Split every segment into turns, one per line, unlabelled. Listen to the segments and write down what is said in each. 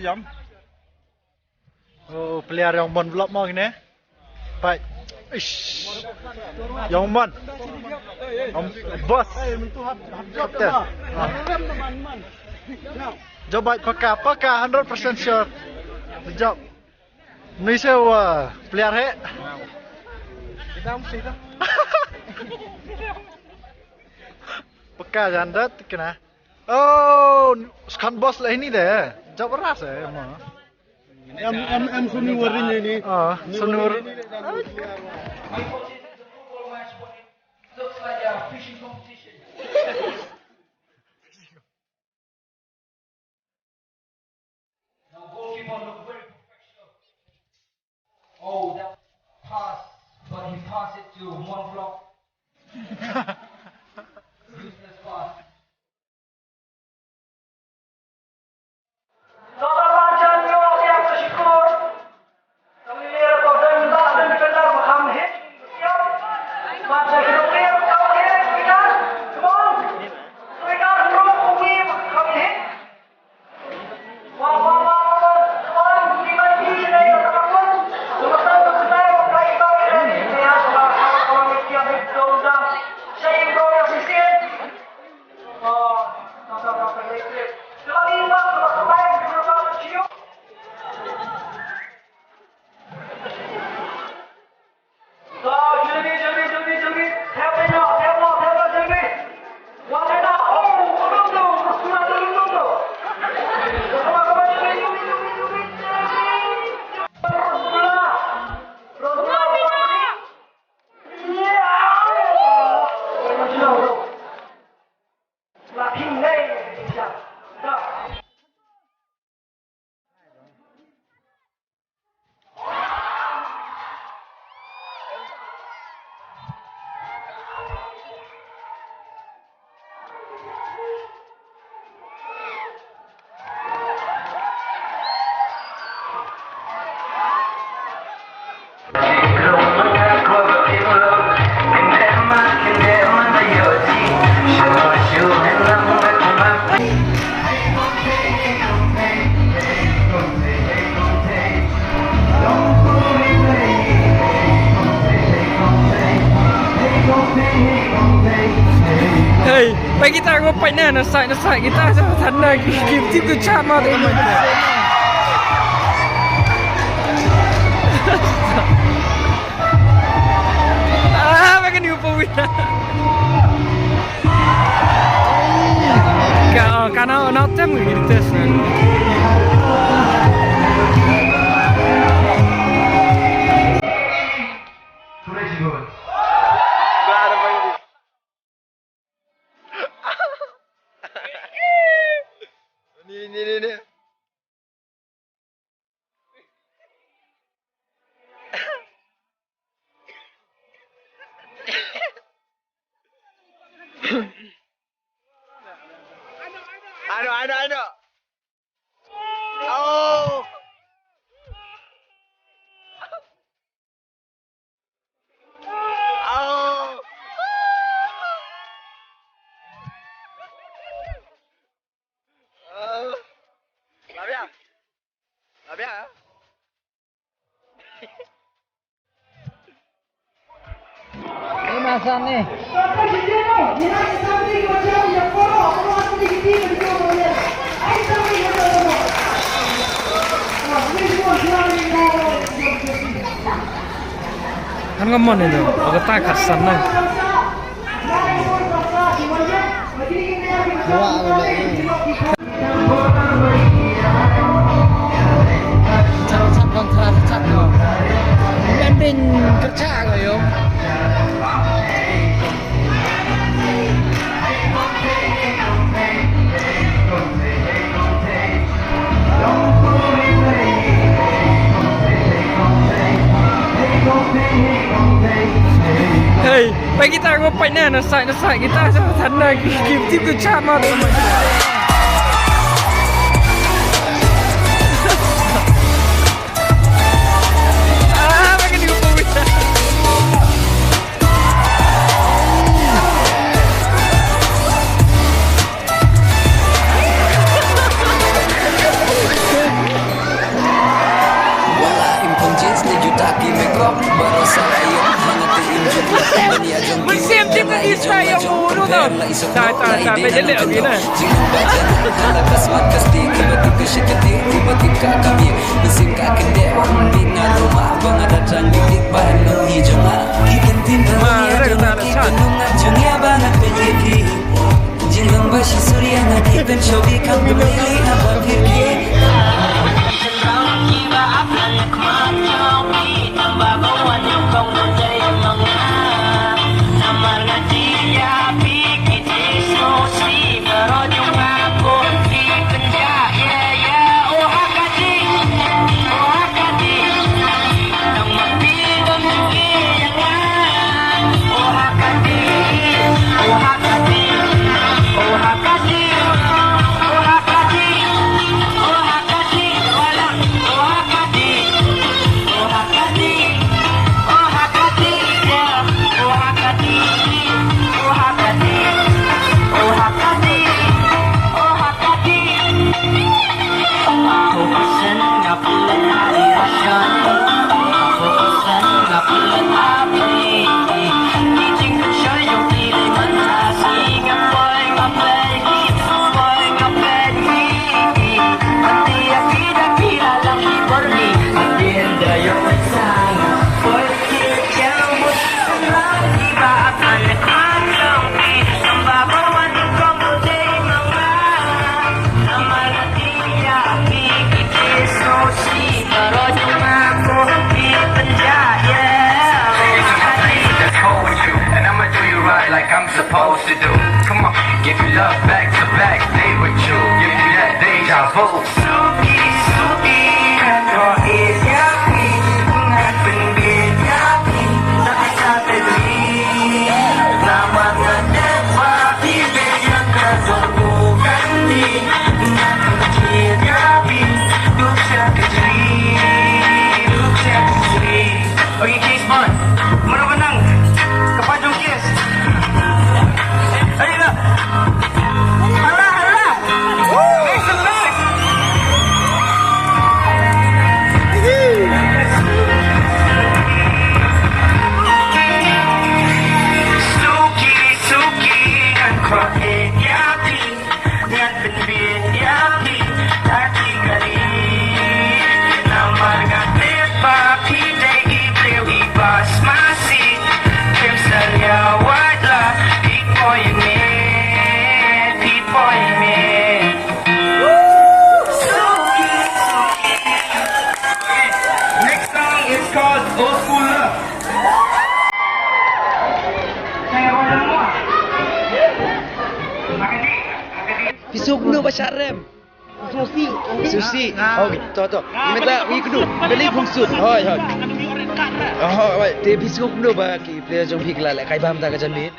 jam.
Oh, pelihara yang bon vlog mau gini. Baik. Ish. Yang bon. Bos. Kapten. Coba pakar 100% sure. Job. Ni sewa pelihara.
Kita mesti dah.
Pakar janda kena. Oh, sekarang bos lah ini deh. Job beras emang.
Em senior ini.
Senior.
Looks like a fishing competition. Now goalkeeper look very professional. Oh, that pass, but he passed it to one block. Useless pass.
Hey, bagi kita ngopai na sai kita sana kim tim tu chama tu mai. Bagi ni upawin. Kana na tem ni tes na.
Ini. I know. Oh. Labia.
Ini masa nih. Kan ngomong itu, agak takut sana. Ending kerja kayo. Hey, bagi kita ngopai na sai kita sana kim tim tu chama tu mai. Bagi ni upawin. sampai jelek lagi nah.
Jangan baca Kalau kasmat pasti Tiba-tiba syekati Tiba-tiba kami Bersingkat kedek Membina rumah Bangga datang Bilik bahan menghijau Kita timbang Kita penungan Jungnya banget penyeki Jangan bashi surya Nadi pencobi Kan kembali Abang firki
Supposed to do. Come on, give you love back to back, stay with you, give you that deja vu. Suki, suki, kau yapi, pengen yapi, tak sampai beli. Nama ngedewa, bibir yang kebukan di, kecil yapi, duksya kecil, duksya kecil. Okay, case on. Mana menang? Kepanjung case.
Pisukno Bashar Rem Susi Oh gitu tu Minta wii kudu Beli fungsut Hoi hoi Oh hoi Te pisukno ba Ki player jong pikla Lai kai bam ta ka jan ni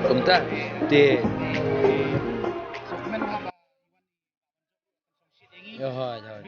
Kumta Te Oh hoi hoi